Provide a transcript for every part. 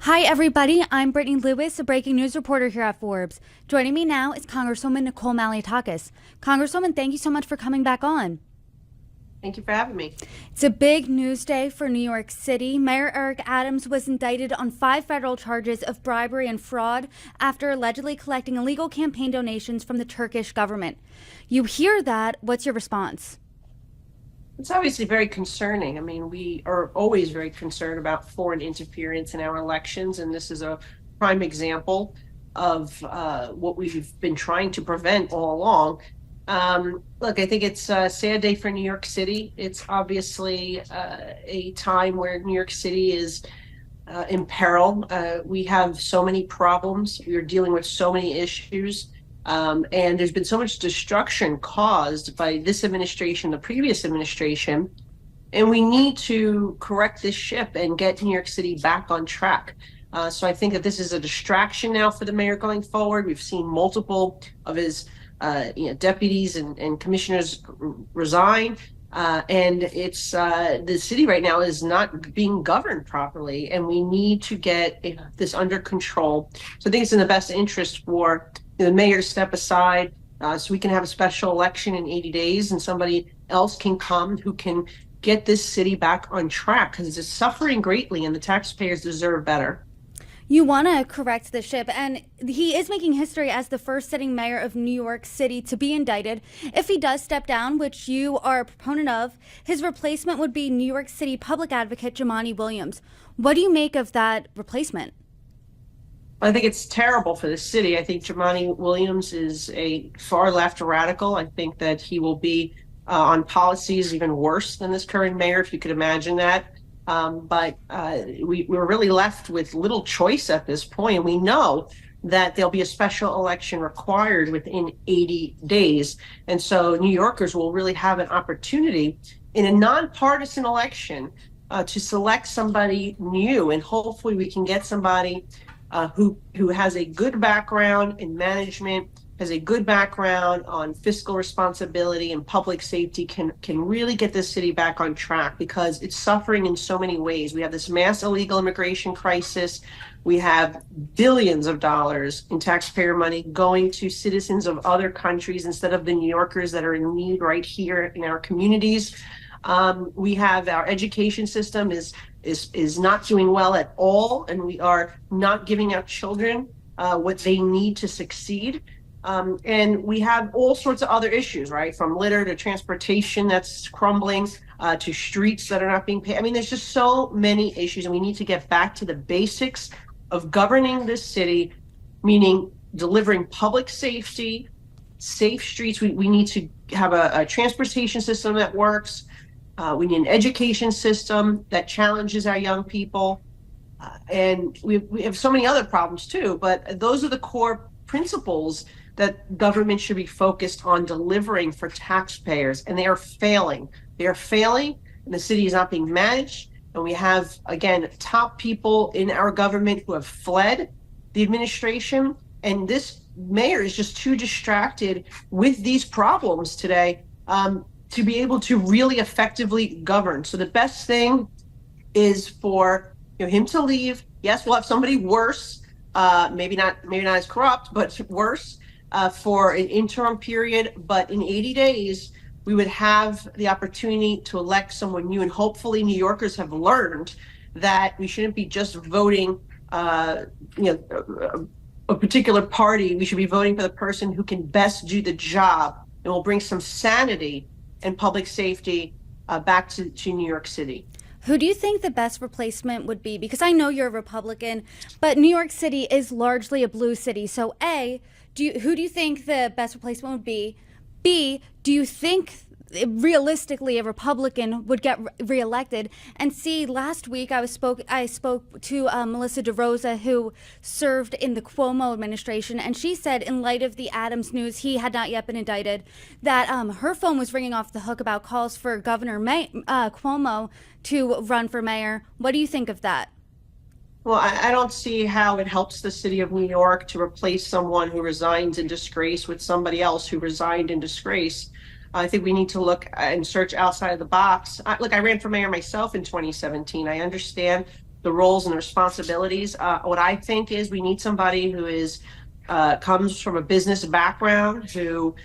Hi, everybody. I'm Brittany Lewis, a breaking news reporter here at Forbes. Joining me now is Congresswoman Nicole Malliotakis. Congresswoman, thank you so much for coming back on. Thank you for having me. It's a big news day for New York City. Mayor Eric Adams was indicted on 5 federal charges of bribery and fraud after allegedly collecting illegal campaign donations from the Turkish government. You hear that. What's your response? It's obviously very concerning. I mean, we are always very concerned about foreign interference in our elections, and this is a prime example of what we've been trying to prevent all along. Look, I think it's a sad day for New York City. It's obviously a time where New York City is in peril. We have so many problems. We are dealing with so many issues. And there's been so much destruction caused by this administration, the previous administration, and we need to correct this ship and get New York City back on track. So I think that this is a distraction now for the mayor going forward. We've seen multiple of his deputies and commissioners resign. And it's the city right now is not being governed properly, and we need to get this under control. So I think it's in the best interest for the mayor to step aside so we can have a special election in 80 days and somebody else can come who can get this city back on track, because it's suffering greatly and the taxpayers deserve better. You want to correct the ship, and he is making history as the first sitting mayor of New York City to be indicted. If he does step down, which you are a proponent of, his replacement would be New York City public advocate Jumaane Williams. What do you make of that replacement? I think it's terrible for the city. I think Jumaane Williams is a far left radical. I think that he will be on policies even worse than this current mayor, if you could imagine that. But we're really left with little choice at this point. And we know that there'll be a special election required within 80 days. And so New Yorkers will really have an opportunity in a nonpartisan election to select somebody new. And hopefully we can get somebody who has a good background in management, has a good background on fiscal responsibility and public safety, can really get this city back on track, because it's suffering in so many ways. We have this mass illegal immigration crisis. We have billions of dollars in taxpayer money going to citizens of other countries instead of the New Yorkers that are in need right here in our communities. We have our education system is not doing well at all, and we are not giving our children what they need to succeed. And we have all sorts of other issues, right? From litter to transportation that's crumbling, to streets that are not being paid. I mean, there's just so many issues, and we need to get back to the basics of governing this city, meaning delivering public safety, safe streets. We need to have a transportation system that works. We need an education system that challenges our young people. And we have so many other problems too, but those are the core principles that government should be focused on delivering for taxpayers, and they are failing. They are failing, and the city is not being managed. And we have, again, top people in our government who have fled the administration, and this mayor is just too distracted with these problems today to be able to really effectively govern. So the best thing is for him to leave. Yes, we'll have somebody worse, maybe not as corrupt, but worse for an interim period. But in 80 days, we would have the opportunity to elect someone new. And hopefully New Yorkers have learned that we shouldn't be just voting a particular party. We should be voting for the person who can best do the job and will bring some sanity and public safety back to New York City. Who do you think the best replacement would be? Because I know you're a Republican, but New York City is largely a blue city. So A, who do you think the best replacement would be? B, do you think realistically a Republican would get reelected? And C, last week I spoke to Melissa DeRosa, who served in the Cuomo administration, and she said, in light of the Adams news, he had not yet been indicted, that her phone was ringing off the hook about calls for Governor Cuomo to run for mayor. What do you think of that? Well, I don't see how it helps the city of New York to replace someone who resigns in disgrace with somebody else who resigned in disgrace. I think we need to look and search outside of the box. Look, I ran for mayor myself in 2017. I understand the roles and the responsibilities. What I think is we need somebody who comes from a business background, who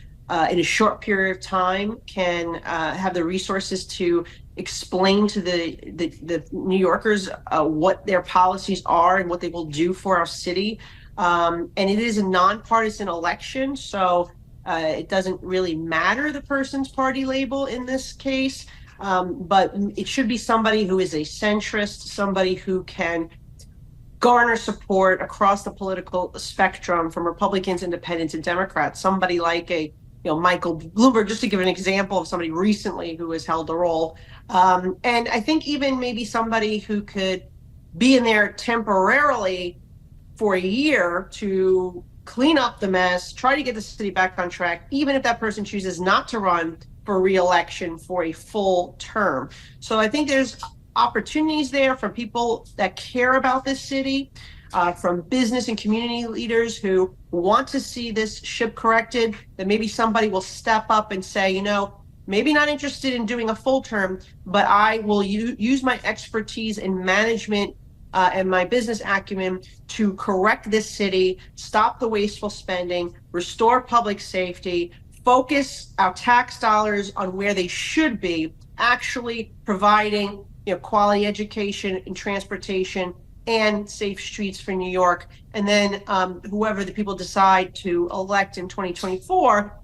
in a short period of time can have the resources to explain to the New Yorkers what their policies are and what they will do for our city. And it is a nonpartisan election, so it doesn't really matter the person's party label in this case. But it should be somebody who is a centrist, somebody who can garner support across the political spectrum from Republicans, Independents, and Democrats. Somebody like Michael Bloomberg, just to give an example of somebody recently who has held the role. And I think even maybe somebody who could be in there temporarily for a year to clean up the mess, try to get the city back on track, even if that person chooses not to run for re-election for a full term. So I think there's opportunities there for people that care about this city, from business and community leaders who want to see this ship corrected, that maybe somebody will step up and say, maybe not interested in doing a full term, but I will use my expertise in management and my business acumen to correct this city, stop the wasteful spending, restore public safety, focus our tax dollars on where they should be, actually providing quality education and transportation and safe streets for New York. And then whoever the people decide to elect in 2024,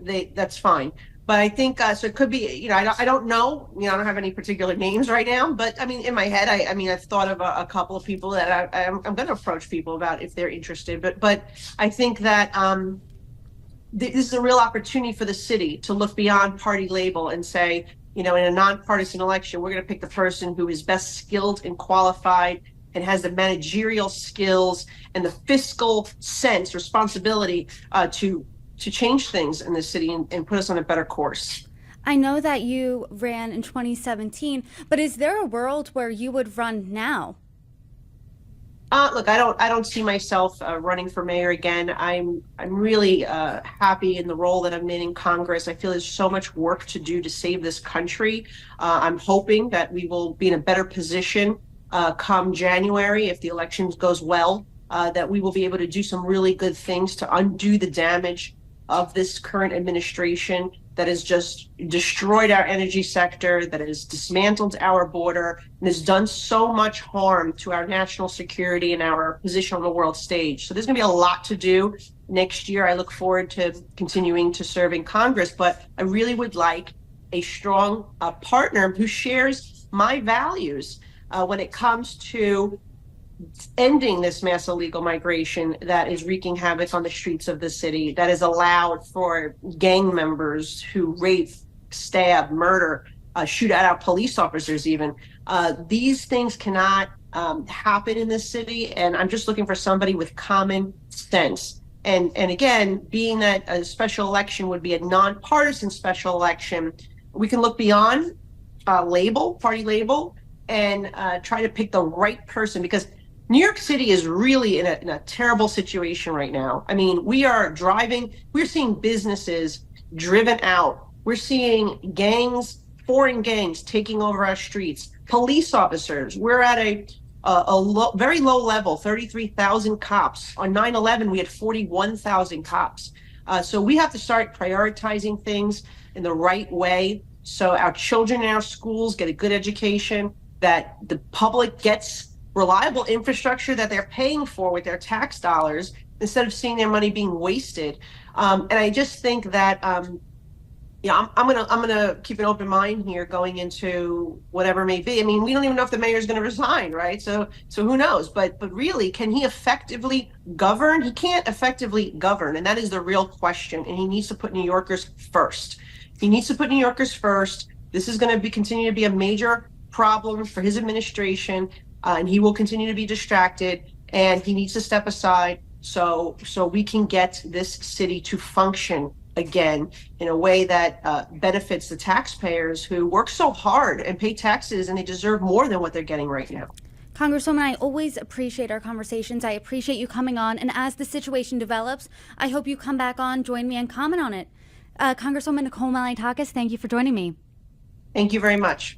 that's fine. But I think so. It could be, I don't know. I don't have any particular names right now. But I mean, in my head, I've thought of a couple of people that I'm going to approach people about if they're interested. But I think that this is a real opportunity for the city to look beyond party label and say, in a nonpartisan election, we're going to pick the person who is best skilled and qualified and has the managerial skills and the fiscal sense, responsibility to change things in the city and put us on a better course. I know that you ran in 2017, but is there a world where you would run now? Look, I don't see myself running for mayor again. I'm really happy in the role that I'm in Congress. I feel there's so much work to do to save this country. I'm hoping that we will be in a better position come January, if the election goes well, that we will be able to do some really good things to undo the damage of this current administration that has just destroyed our energy sector, that has dismantled our border, and has done so much harm to our national security and our position on the world stage. So there's going to be a lot to do next year. I look forward to continuing to serve in Congress, but I really would like a strong partner who shares my values when it comes to ending this mass illegal migration that is wreaking havoc on the streets of the city, that is allowed for gang members who rape, stab, murder, shoot at our police officers even. These things cannot happen in this city, and I'm just looking for somebody with common sense. And again, being that a special election would be a nonpartisan special election, we can look beyond party label, and try to pick the right person, because New York City is really in a terrible situation right now. I mean, we're seeing businesses driven out. We're seeing gangs, foreign gangs taking over our streets, police officers. We're at a very low level, 33,000 cops. On 9/11, we had 41,000 cops. So we have to start prioritizing things in the right way, so our children in our schools get a good education, that the public gets reliable infrastructure that they're paying for with their tax dollars, instead of seeing their money being wasted. And I just think that I'm gonna keep an open mind here going into whatever may be. I mean, we don't even know if the mayor's going to resign, right? So who knows? But really, can he effectively govern? He can't effectively govern, and that is the real question. And he needs to put New Yorkers first. He needs to put New Yorkers first. This is going to continue to be a major problem for his administration. And he will continue to be distracted, and he needs to step aside so we can get this city to function again in a way that benefits the taxpayers who work so hard and pay taxes, and they deserve more than what they're getting right now. Congresswoman, I always appreciate our conversations. I appreciate you coming on, and as the situation develops, I hope you come back on, join me, and comment on it. Congresswoman Nicole Malliotakis, thank you for joining me. Thank you very much.